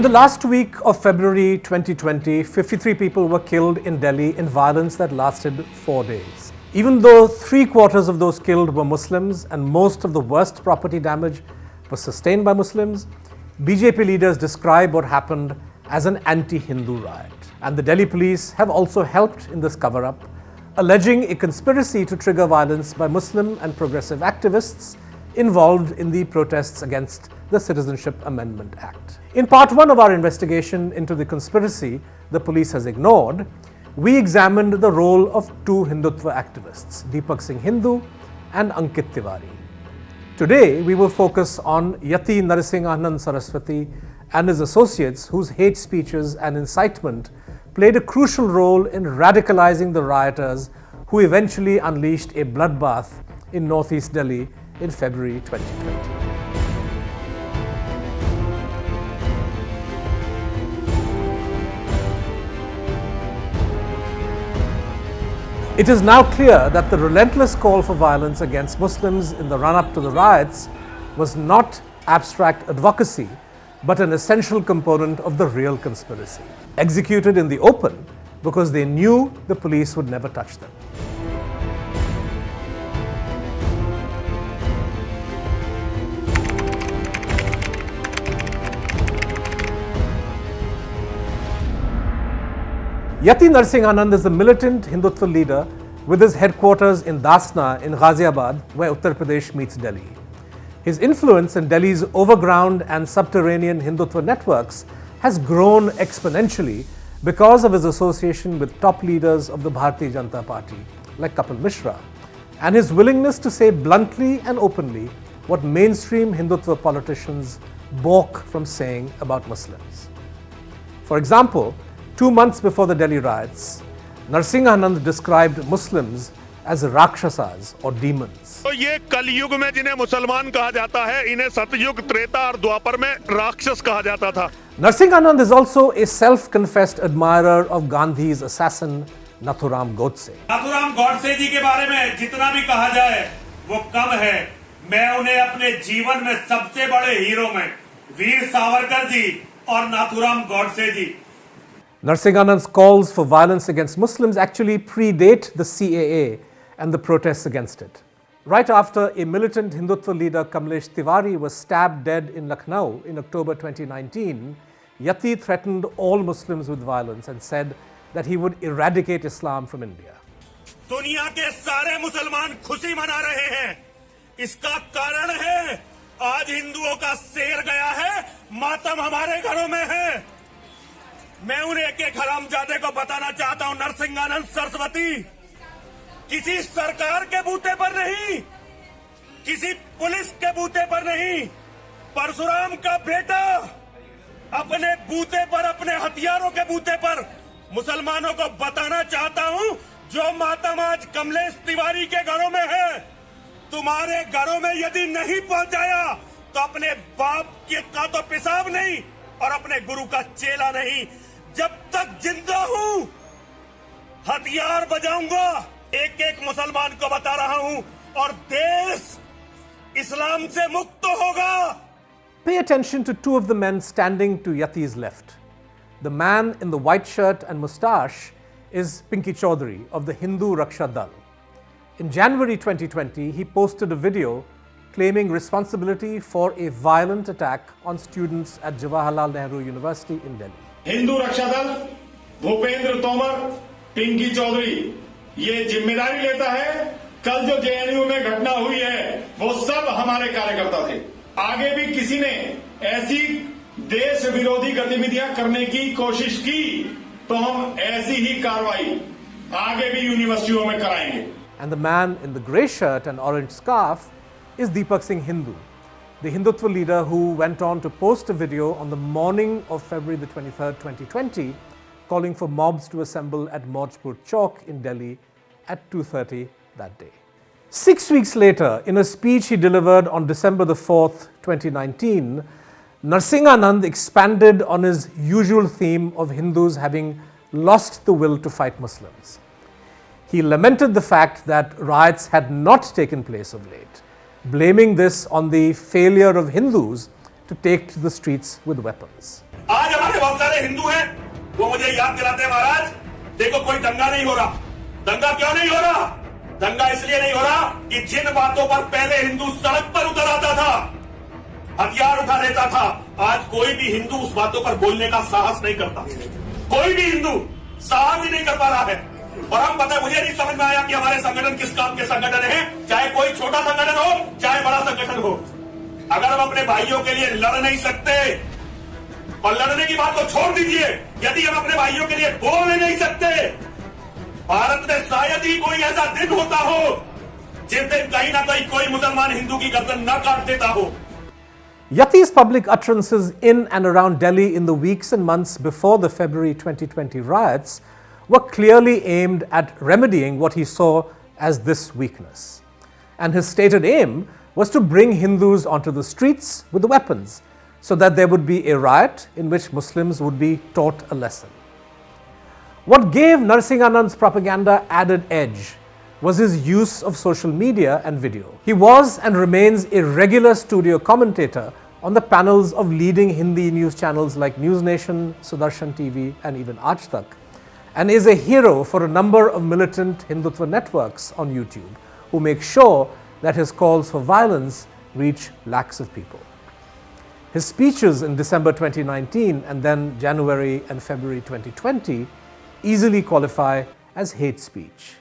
In the last week of February 2020, 53 people were killed in Delhi in violence that lasted 4 days. Even though 3/4 of those killed were Muslims and most of the worst property damage was sustained by Muslims, BJP leaders describe what happened as an anti-Hindu riot. And the Delhi police have also helped in this cover-up, alleging a conspiracy to trigger violence by Muslim and progressive activists involved in the protests against the Citizenship Amendment Act. In part 1 of our investigation into the conspiracy the police has ignored, we examined the role of two Hindutva activists, Deepak Singh Hindu and Ankit Tiwari. Today, we will focus on Yati Narasimhanand Saraswati and his associates whose hate speeches and incitement played a crucial role in radicalizing the rioters who eventually unleashed a bloodbath in northeast Delhi in February 2020. It is now clear that the relentless call for violence against Muslims in the run-up to the riots was not abstract advocacy, but an essential component of the real conspiracy, executed in the open because they knew the police would never touch them. Yati Narasimhanand is a militant Hindutva leader with his headquarters in Dasna in Ghaziabad, where Uttar Pradesh meets Delhi. His influence in Delhi's overground and subterranean Hindutva networks has grown exponentially because of his association with top leaders of the Bharatiya Janata Party, like Kapil Mishra, and his willingness to say bluntly and openly what mainstream Hindutva politicians balk from saying about Muslims. For example, 2 months before the Delhi riots, Narasimhanand described Muslims as Rakshasas or demons. तो ये कलयुग में जिन्हें मुसलमान कहा जाता है, इन्हें सतयुग, त्रेता और द्वापर में राक्षस कहा जाता था. Narasimhanand is also a self-confessed admirer of Gandhi's assassin Nathuram Godse. Nathuram Godse जी के बारे में जितना भी कहा जाए वो कम है. मैं उन्हें अपने जीवन में सबसे बड़े हीरो में वीर सावरकर जी और नाथुराम गॉडसे जी. Narasimhanand's calls for violence against Muslims actually predate the CAA and the protests against it. Right after a militant Hindutva leader Kamlesh Tiwari was stabbed dead in Lucknow in October 2019, Yati threatened all Muslims with violence and said that he would eradicate Islam from India. दुनिया के सारे मुसलमान खुशी मना रहे हैं. इसका कारण है आज हिंदुओं का शेर गया है, मातम हमारे घरों में है. मैं उन एक हरामजादे को बताना चाहता हूं, नरसिंहानंद सरस्वती किसी सरकार के बूते पर नहीं, किसी पुलिस के बूते पर नहीं, परशुराम का बेटा अपने बूते पर, अपने हथियारों के बूते पर मुसलमानों को बताना चाहता हूं, जो मातम आज कमलेश तिवारी के घरों में है, तुम्हारे घरों में यदि नहीं पहुंचाया तो अपने बाप का तो पेशाब नहीं और अपने गुरु का चेला नहीं. जब तक जिंदा हूं हथियार बजाऊंगा, एक एक मुसलमान को बता रहा हूं, और देश इस्लाम से मुक्त होगा. Pay attention to two of the men standing to Yati's left. The man in the white shirt and moustache is Pinky Chaudhary of the Hindu Raksha Dal. In January 2020, he posted a video claiming responsibility for a violent attack on students at Jawaharlal Nehru University in Delhi. Hindu रक्षा दल, भूपेंद्र तोमर, पिंकी चौधरी ये जिम्मेदारी लेता है. कल जो JNU में घटना हुई है वो सब हमारे कार्यकर्ता थे. आगे भी किसी ने ऐसी देश विरोधी गतिविधियां करने की कोशिश की तो हम ऐसी ही कार्रवाई आगे भी यूनिवर्सिटियों में कराएंगे. And the man in the grey shirt and orange scarf is Deepak Singh Hindu, the Hindutva leader who went on to post a video on the morning of February the 23rd, 2020, calling for mobs to assemble at Maujpur Chowk in Delhi at 2:30 that day. 6 weeks later, in a speech he delivered on December the 4th, 2019, Narasimhanand expanded on his usual theme of Hindus having lost the will to fight Muslims. He lamented the fact that riots had not taken place of late, blaming this on the failure of Hindus to take to the streets with weapons. आज हमारे बहुत सारे हिंदू हैं, वो मुझे याद दिलाते हैं, महाराज देखो कोई दंगा नहीं हो रहा। दंगा क्यों नहीं हो रहा? दंगा इसलिए नहीं हो रहा कि जिन बातों पर पहले हिंदू सड़क पर उतर आता था, हथियार उठा लेता था, आज कोई भी हिंदू उस बातों पर बोलने का साहस नहीं करता। कोई भी हिंदू साहस ही नहीं कर पा रहा है। और हम पता है, मुझे नहीं समझ में आया कि हमारे संगठन किस काम के संगठन हैं, चाहे कोई छोटा संगठन हो चाहे बड़ा संगठन हो। अगर हम अपने भाइयों के लिए लड़ नहीं सकते, और लड़ने की बात तो छोड़ दीजिए, यदि हम अपने भाइयों के लिए बोल नहीं सकते, भारत में शायद ही कोई ऐसा दिन होता हो जिस दिन कहीं ना कहीं कोई मुसलमान हिंदू की गर्दन न काट देता हो। Yati's public utterances in and around Delhi in the weeks and months before the February 2020 riots were clearly aimed at remedying what he saw as this weakness. And his stated aim was to bring Hindus onto the streets with the weapons so that there would be a riot in which Muslims would be taught a lesson. What gave Narasimhanan's propaganda added edge was his use of social media and video. He was and remains a regular studio commentator on the panels of leading Hindi news channels like News Nation, Sudarshan TV and even Aaj Tak, and is a hero for a number of militant Hindutva networks on YouTube who make sure that his calls for violence reach lakhs of people. His speeches in December 2019 and then January and February 2020 easily qualify as hate speech.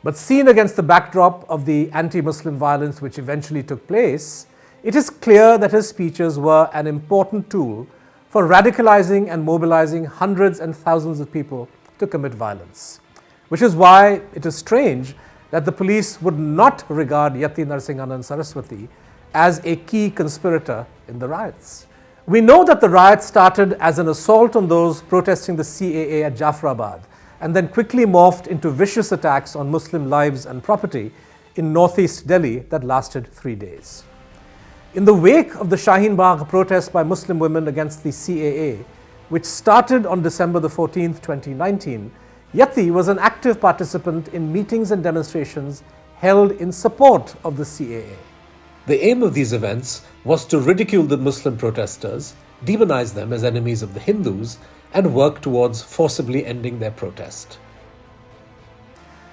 But seen against the backdrop of the anti-Muslim violence which eventually took place, it is clear that his speeches were an important tool for radicalizing and mobilizing hundreds and thousands of people to commit violence. Which is why it is strange that the police would not regard Yati Narasimhanan Saraswati as a key conspirator in the riots. We know that the riots started as an assault on those protesting the CAA at Jafrabad, and then quickly morphed into vicious attacks on Muslim lives and property in northeast Delhi that lasted 3 days. In the wake of the Shaheen Bagh protest by Muslim women against the CAA, which started on December the 14th, 2019, Yati was an active participant in meetings and demonstrations held in support of the CAA. The aim of these events was to ridicule the Muslim protesters, demonize them as enemies of the Hindus, and work towards forcibly ending their protest.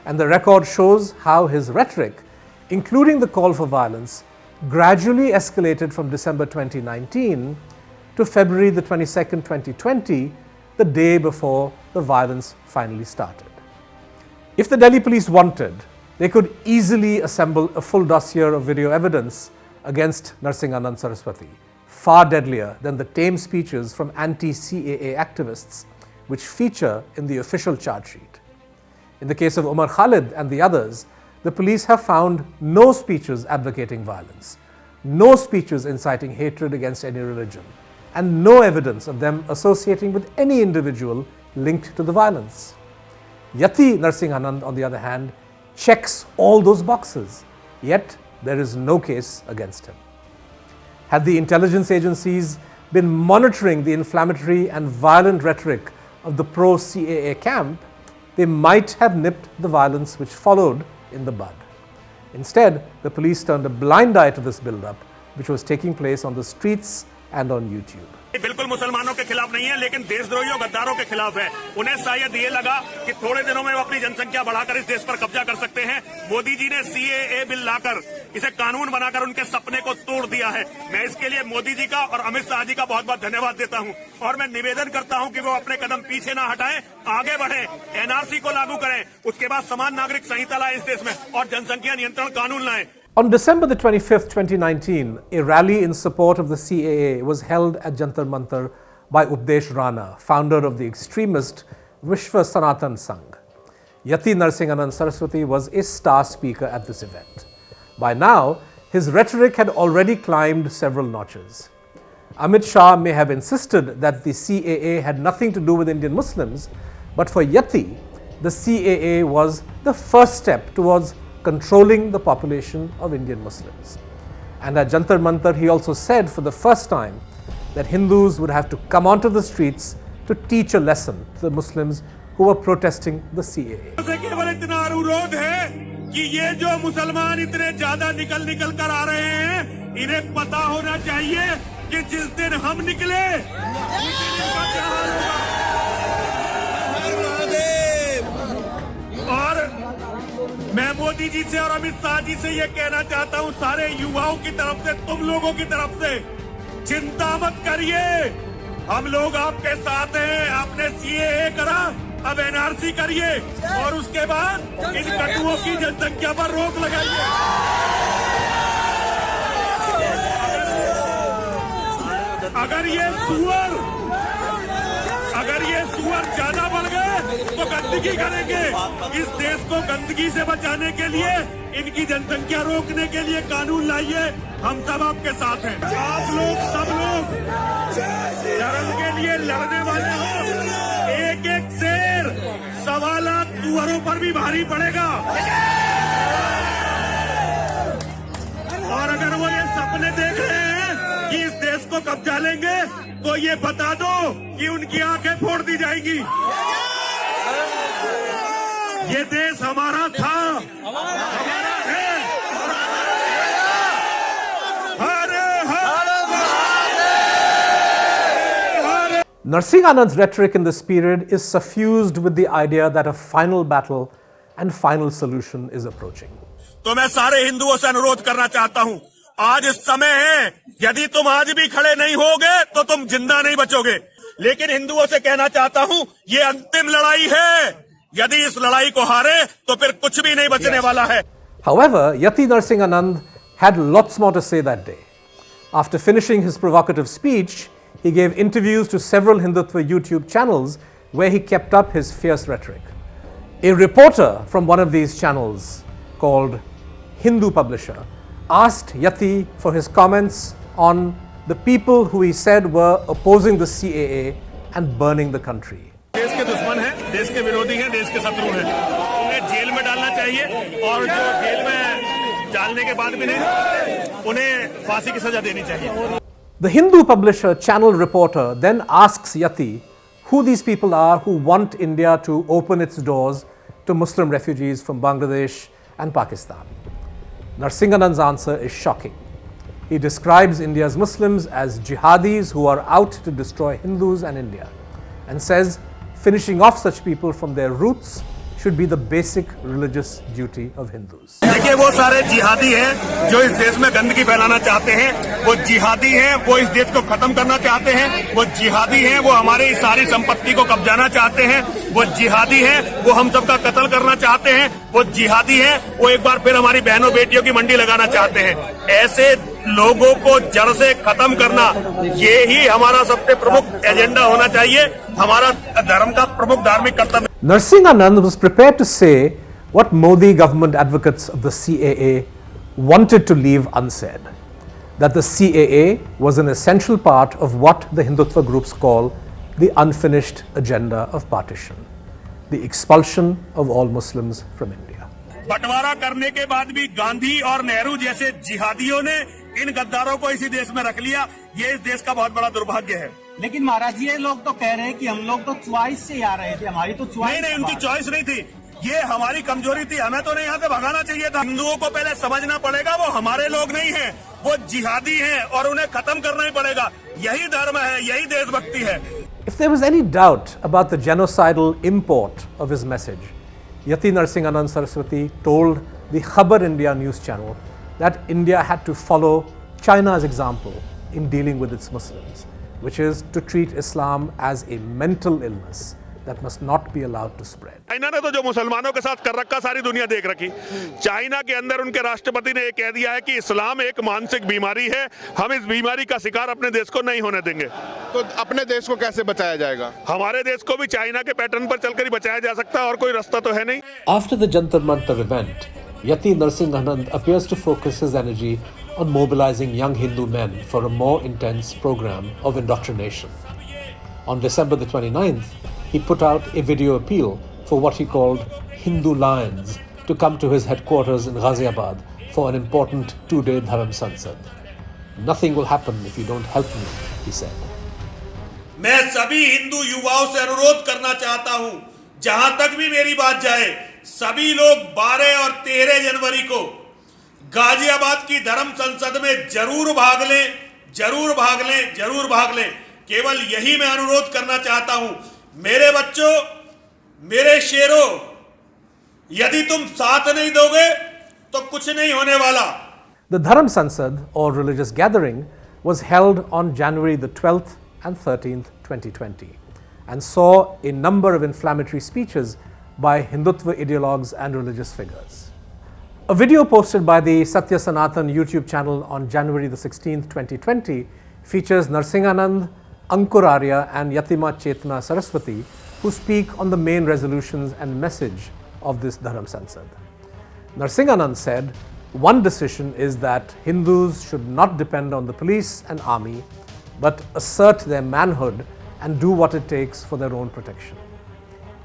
And the record shows how his rhetoric, including the call for violence, gradually escalated from December 2019 to February the 22nd, 2020, the day before the violence finally started. If the Delhi police wanted, they could easily assemble a full dossier of video evidence against Narasimhanan Saraswati, far deadlier than the tame speeches from anti-CAA activists which feature in the official charge sheet. In the case of Umar Khalid and the others, the police have found no speeches advocating violence, no speeches inciting hatred against any religion, and no evidence of them associating with any individual linked to the violence. Yati Narasimhanan, on the other hand, checks all those boxes, yet there is no case against him. Had the intelligence agencies been monitoring the inflammatory and violent rhetoric of the pro-CAA camp, they might have nipped the violence which followed in the bud. Instead, the police turned a blind eye to this build-up, which was taking place on the streets and on YouTube. बिल्कुल मुसलमानों के खिलाफ नहीं है, लेकिन देशद्रोहियों गद्दारों के खिलाफ है। उन्हें शायद ये लगा कि थोड़े दिनों में वो अपनी जनसंख्या बढ़ाकर इस देश पर कब्जा कर सकते हैं। मोदी जी ने CAA बिल लाकर इसे कानून बनाकर उनके सपने को तोड़ दिया है। मैं इसके लिए मोदी जी का और अमित शाह जी का बहुत बहुत धन्यवाद देता हूं, और मैं निवेदन करता हूं कि वो अपने कदम पीछे ना हटाएं, आगे बढ़ें, NRC को लागू करें, उसके बाद समान नागरिक संहिता लाएं इस देश में और जनसंख्या नियंत्रण कानून लाएं। On December the 25th, 2019, a rally in support of the CAA was held at Jantar Mantar by Updesh Rana, founder of the extremist Vishwa Sanatan Sangh. Yati Narasimhanan Saraswati was a star speaker at this event. By now, his rhetoric had already climbed several notches. Amit Shah may have insisted that the CAA had nothing to do with Indian Muslims, but for Yati, the CAA was the first step towards controlling the population of Indian Muslims. And at Jantar Mantar, he also said for the first time that Hindus would have to come onto the streets to teach a lesson to the Muslims who were protesting the CAA. केवल इतना अनुरोध है कि ये जो मुसलमान इतने ज्यादा निकल कर आ रहे हैं, इन्हें पता होना चाहिए कि जिस दिन हम निकले उस दिन इनका क्या हाल होगा। और मैं मोदी जी से और अमित शाह जी से ये कहना चाहता हूं, सारे युवाओं की तरफ से, तुम लोगों की तरफ से, चिंता मत करिए, हम लोग आपके साथ हैं। आपने सीएए करा, अब एनआरसी करिए और उसके बाद इन कटुओं की जनसंख्या पर रोक लगाइए। अगर ये सुअर ज्यादा बढ़ गए तो गंदगी करेंगे। इस देश को गंदगी से बचाने के लिए, इनकी जनसंख्या रोकने के लिए कानून लाइए। हम सब आपके साथ हैं। आप लोग सब लोग धर्म के लिए लड़ने वाले हो। एक एक शेर 1.25 लाख सुअरों पर भी भारी पड़ेगा। और अगर वो ये सपने देख रहे हैं कि इस देश को कब्जा लेंगे, तो ये बता दो कि उनकी आंखें फोड़ दी जाएंगी। ये देश हमारा था, हमारा है। Narsingh Anand's rhetoric in this period is suffused with the idea that a final battle and final solution is approaching. तो मैं सारे हिंदुओं से अनुरोध करना चाहता हूं, आज समय है, यदि तुम आज भी खड़े नहीं होगे तो तुम जिंदा नहीं बचोगे। लेकिन हिंदुओं से कहना चाहता हूं, ये अंतिम लड़ाई है। यदि इस लड़ाई को हारे तो फिर कुछ भी नहीं बचने वाला है। However, Yati Narsingh Anand had lots more to say that day. After finishing his provocative speech, he gave interviews to several Hindutva YouTube channels where he kept up his fierce rhetoric. A reporter from one of these channels, called Hindu Publisher, asked Yati for his comments on the people who he said were opposing the CAA and burning the country. देश के दुश्मन हैं, देश के विरोधी हैं, देश के शत्रु हैं। उन्हें जेल में डालना चाहिए और जो जेल में डालने के बाद भी नहीं, उन्हें फांसी की सजा देनी चाहिए। The Hindu Publisher channel reporter then asks Yati who these people are who want India to open its doors to Muslim refugees from Bangladesh and Pakistan. Narsingh Anand's answer is shocking. He describes India's Muslims as jihadis who are out to destroy Hindus and India, and says finishing off such people from their roots should be the basic religious duty of Hindus. देखिए, वो सारे जिहादी हैं जो इस देश में गंदगी फैलाना चाहते हैं। वो जिहादी हैं, वो इस देश को खत्म करना चाहते हैं। वो जिहादी हैं, वो हमारी सारी संपत्ति को कब्जाना चाहते हैं। वो जिहादी हैं, वो हम सबका कत्ल करना चाहते हैं। वो जिहादी हैं, वो एक बार फिर हमारी बहनों बेटियों की मंडी लगाना चाहते हैं। ऐसे लोगों को जड़ से खत्म करना, ये ही हमारा सबसे प्रमुख एजेंडा होना चाहिए, हमारा धर्म का प्रमुख धार्मिक कर्तव्य। Narsingh Anand was prepared to say what Modi government advocates of the CAA wanted to leave unsaid, that the CAA was an essential part of what the Hindutva groups call the unfinished agenda of partition, the expulsion of all Muslims from India. बंटवारा करने के बाद भी गांधी और नेहरू जैसे जिहादियों ने इन गद्दारों को इसी देश में रख लिया। ये इस देश का बहुत बड़ा दुर्भाग्य है। लेकिन महाराज जी, ये लोग तो कह रहे हैं कि हम लोग तो चॉइस से आ रहे थे, हमारी तो चॉइस नहीं, उनकी चॉइस नहीं थी, ये हमारी कमजोरी थी। हमें तो नहीं यहाँ से भगाना चाहिए था। हिंदुओं को पहले समझना पड़ेगा, वो हमारे लोग नहीं हैं, वो जिहादी हैं और उन्हें खत्म करना ही पड़ेगा। यही धर्म है, यही देशभक्ति है। If there was any doubt about the genocidal import of his message, Yati Narsingh Anand Saraswati told the Khabar India news channel that India had to follow China's example in dealing with its Muslims, which is to treat Islam as a mental illness that must not be allowed to spread. China ने तो जो मुसलमानों के साथ कर रखा सारी दुनिया देख रखी। चाइना के अंदर उनके राष्ट्रपति ने ये कह दिया है कि इस्लाम एक मानसिक बीमारी है, हम इस बीमारी का शिकार अपने देश को नहीं होने देंगे। तो अपने देश को कैसे बचाया जाएगा? हमारे देश को भी चाइना के पैटर्न पर चलकर ही बचाया जा सकता है, और कोई रास्ता तो है नहीं। After the Jantar Mantar event, Yati Narsingh Anand appears to focus his energy on mobilizing young Hindu men for a more intense program of indoctrination. On December the 29th, he put out a video appeal for what he called Hindu Lions to come to his headquarters in Ghaziabad for an important 2-day Dharam Sansad. Nothing will happen if you don't help me, he said. मैं सभी हिंदू युवाओं से अनुरोध करना चाहता हूं, जहां तक भी मेरी बात जाए, सभी लोग 12 और 13 जनवरी को गाजियाबाद की धर्म संसद में जरूर भाग लें। जरूर भाग लें, जरूर भाग लें। केवल यही मैं अनुरोध करना चाहता हूं, मेरे बच्चों, मेरे शेरों, यदि तुम साथ नहीं दोगे तो कुछ नहीं होने वाला। The Dharam Sansad, or religious gathering, was held on January the 12th and 13th, 2020, and saw a number of inflammatory speeches by Hindutva ideologues and religious figures. A video posted by the Satya Sanatan YouTube channel on January the 16th, 2020 features Narsinganand, Ankur Arya and Yatima Chetna Saraswati, who speak on the main resolutions and message of this Dharam Sansad. Narsinganand said, one decision is that Hindus should not depend on the police and army, but assert their manhood and do what it takes for their own protection.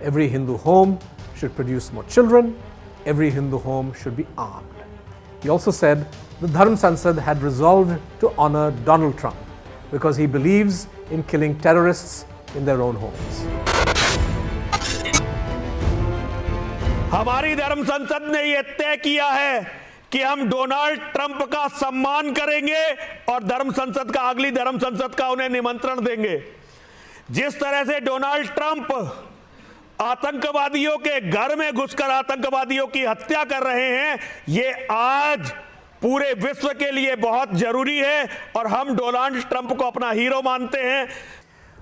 Every Hindu home should produce more children. Every Hindu home should be armed. He also said the Dharam Sansad had resolved to honor Donald Trump because he believes in killing terrorists in their own homes. हमारी धर्म संसद ने यह तय किया है कि हम डोनाल्ड ट्रंप का सम्मान करेंगे और धर्म संसद का, अगली धर्म संसद का उन्हें निमंत्रण देंगे। जिस तरह से डोनाल्ड ट्रंप आतंकवादियों के घर में घुसकर आतंकवादियों की हत्या कर रहे हैं, ये आज पूरे विश्व के लिए बहुत जरूरी है और हम डोनाल्ड ट्रंप को अपना हीरो मानते हैं।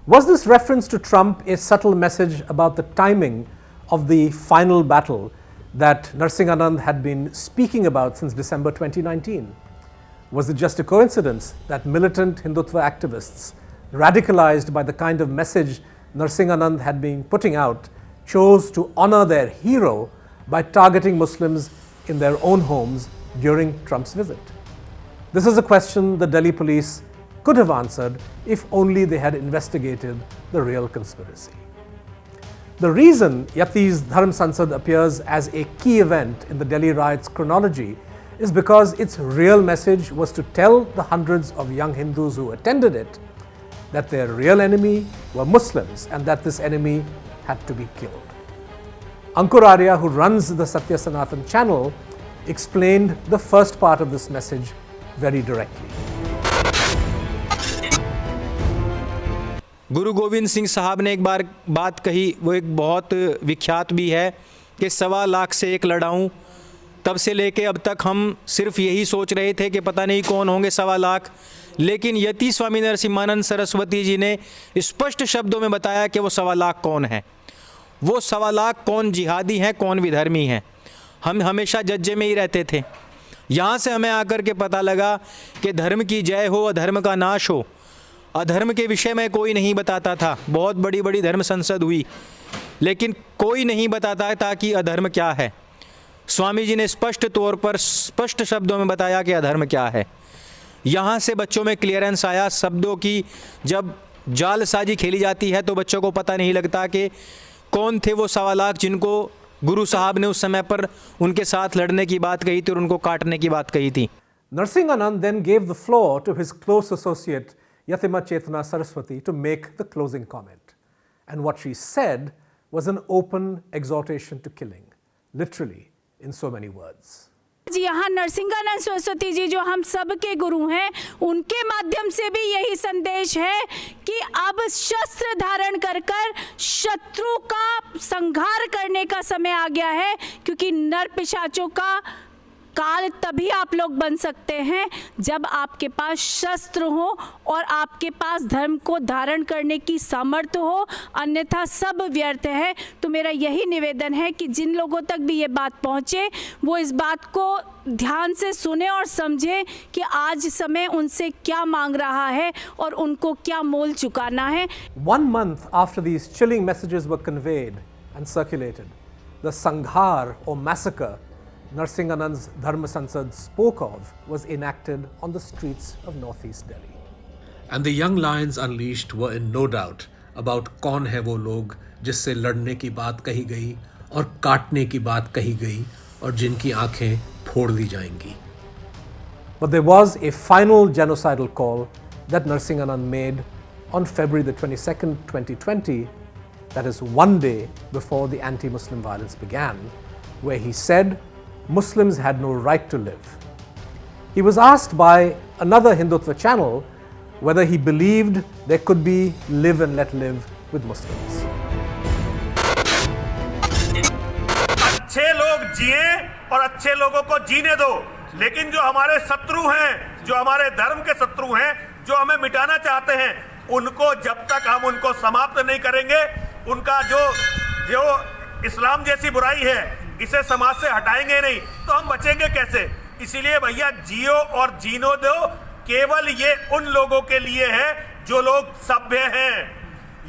Was this reference to Trump a subtle message about the timing of the final battle that Narsinganand had been speaking about since December 2019? Was it just a coincidence that militant Hindutva activists, radicalized by the kind of message Narsinganand had been putting out, chose to honor their hero by targeting Muslims in their own homes during Trump's visit? This is a question the Delhi police could have answered if only they had investigated the real conspiracy. The reason Yati's Dharam Sansad appears as a key event in the Delhi riots chronology is because its real message was to tell the hundreds of young Hindus who attended it that their real enemy were Muslims and that this enemy had to be killed. Ankur Arya, who runs the Satya Sanatan channel, explained the first part of this message very directly. गुरु गोविंद सिंह साहब ने एक बार बात कही, वो एक बहुत विख्यात भी है कि 1.25 लाख से एक लड़ाऊं। तब से लेके अब तक हम सिर्फ यही सोच रहे थे कि पता नहीं कौन होंगे 1.25 लाख, लेकिन यति स्वामी नरसिम्हानंद सरस्वती जी ने स्पष्ट शब्दों में बताया कि वो 1.25 लाख कौन है। वो 1.25 लाख कौन जिहादी हैं, कौन विधर्मी हैं। हम हमेशा जज्जे में ही रहते थे। यहाँ से हमें आकर के पता लगा कि धर्म की जय हो, अधर्म का नाश हो। अधर्म के विषय में कोई नहीं बताता था। बहुत बड़ी बड़ी धर्म संसद हुई, लेकिन कोई नहीं बताता था कि अधर्म क्या है। स्वामी जी ने स्पष्ट तौर पर स्पष्ट शब्दों में बताया कि अधर्म क्या है। यहाँ से बच्चों में क्लियरेंस आया शब्दों की। जब जालसाजी खेली जाती है तो बच्चों को पता नहीं लगता कि कौन थे वो 1.25 लाख जिनको गुरु साहब ने उस समय पर उनके साथ लड़ने की बात कही थी और उनको काटने की बात कही थी। Narsinganand then gave the floor to his close associate Yatima Chetna Saraswati to make the closing comment. And what she said was an open exhortation to killing, literally in so many words. यहाँ नरसिंहानंद सरस्वती जी जो हम सब के गुरु हैं, उनके माध्यम से भी यही संदेश है कि अब शस्त्र धारण कर शत्रु का संहार करने का समय आ गया है, क्योंकि नर पिशाचों का काल तभी आप लोग बन सकते हैं जब आपके पास शस्त्र हो और आपके पास धर्म को धारण करने की सामर्थ्य हो, अन्यथा सब व्यर्थ है। तो मेरा यही निवेदन है कि जिन लोगों तक भी ये बात पहुंचे वो इस बात को ध्यान से सुने और समझे कि आज समय उनसे क्या मांग रहा है और उनको क्या मोल चुकाना है। 1 month after these chilling messages were conveyed and circulated, the Sanghar or massacre Narsinganand's Dharma Sansad spoke of was enacted on the streets of northeast Delhi. And the young lions unleashed were in no doubt about कौन है वो लोग जिससे लड़ने की बात कही गई और काटने की बात कही गई और जिनकी आंखें फोड़ दी जाएंगी. But there was a final genocidal call that Narsinganand made on February the 22nd, 2020, that is one day before the anti-Muslim violence began, where he said Muslims had no right to live. He was asked by another Hindutva channel whether he believed there could be live and let live with Muslims. अच्छे लोग जिए और अच्छे लोगों को जीने दो, लेकिन जो हमारे शत्रु हैं, जो हमारे धर्म के शत्रु हैं, जो हमें मिटाना चाहते हैं, उनको जब तक हम उनको समाप्त नहीं करेंगे, उनका जो इस्लाम जैसी बुराई है इसे समाज से हटाएंगे नहीं, तो हम बचेंगे कैसे? इसीलिए भैया जियो और जीनो दो, केवल ये उन लोगों के लिए है जो लोग सभ्य हैं,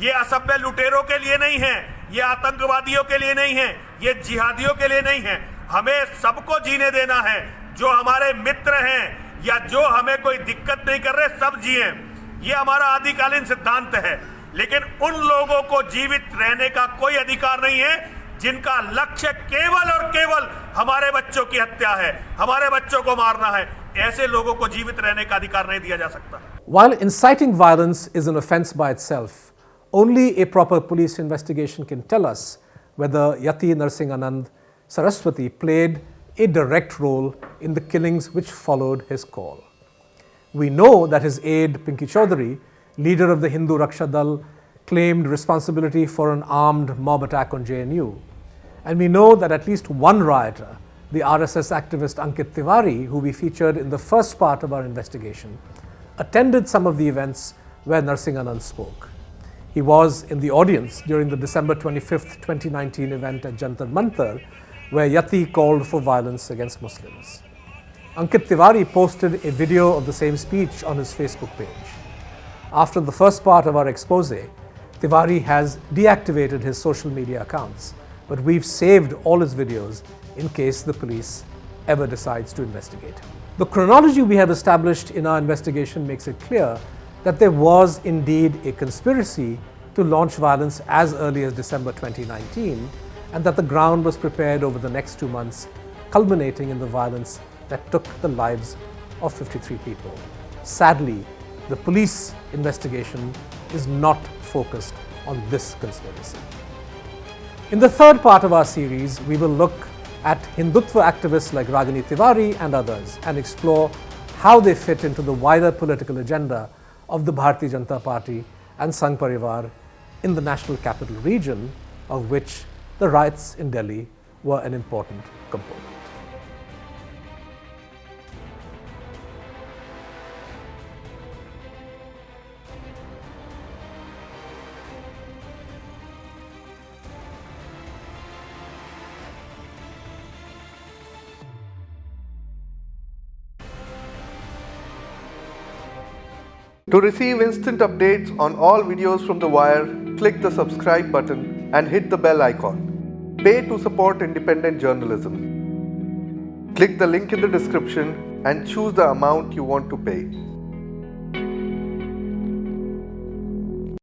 ये असभ्य लुटेरों के लिए नहीं है, ये आतंकवादियों के लिए नहीं है, ये जिहादियों के लिए नहीं है। हमें सबको जीने देना है, जो हमारे मित्र हैं या जो हमें कोई दिक्कत नहीं कर रहे, सब जिए। ये हमारा आदिकालीन सिद्धांत है, लेकिन उन लोगों को जीवित रहने का कोई अधिकार नहीं है जिनका लक्ष्य केवल और केवल हमारे बच्चों की हत्या है, हमारे बच्चों को मारना है। ऐसे लोगों को जीवित रहने का अधिकार नहीं दिया जा सकता। While inciting violence is an offence by itself, only a proper police investigation can tell us whether Yati Narasimhanand Saraswati played a direct role in the killings which followed his call. We know that his aide Pinky Chaudhary, leader of the Hindu Raksha Dal, claimed responsibility for an armed mob attack on JNU. And we know that at least one rioter, the RSS activist Ankit Tiwari, who we featured in the first part of our investigation, attended some of the events where Narasimhanand spoke. He was in the audience during the December 25th, 2019 event at Jantar Mantar, where Yati called for violence against Muslims. Ankit Tiwari posted a video of the same speech on his Facebook page. After the first part of our expose, Tiwari has deactivated his social media accounts, but we've saved all his videos in case the police ever decides to investigate him. The chronology we have established in our investigation makes it clear that there was indeed a conspiracy to launch violence as early as December 2019, and that the ground was prepared over the next 2 months, culminating in the violence that took the lives of 53 people. Sadly, the police investigation is not focused on this conspiracy. In the third part of our series, we will look at Hindutva activists like Ragini Tiwari and others and explore how they fit into the wider political agenda of the Bharatiya Janata Party and Sangh Parivar in the National Capital Region, of which the riots in Delhi were an important component. To receive instant updates on all videos from The Wire, click the subscribe button and hit the bell icon. Pay to support independent journalism. Click the link in the description and choose the amount you want to pay.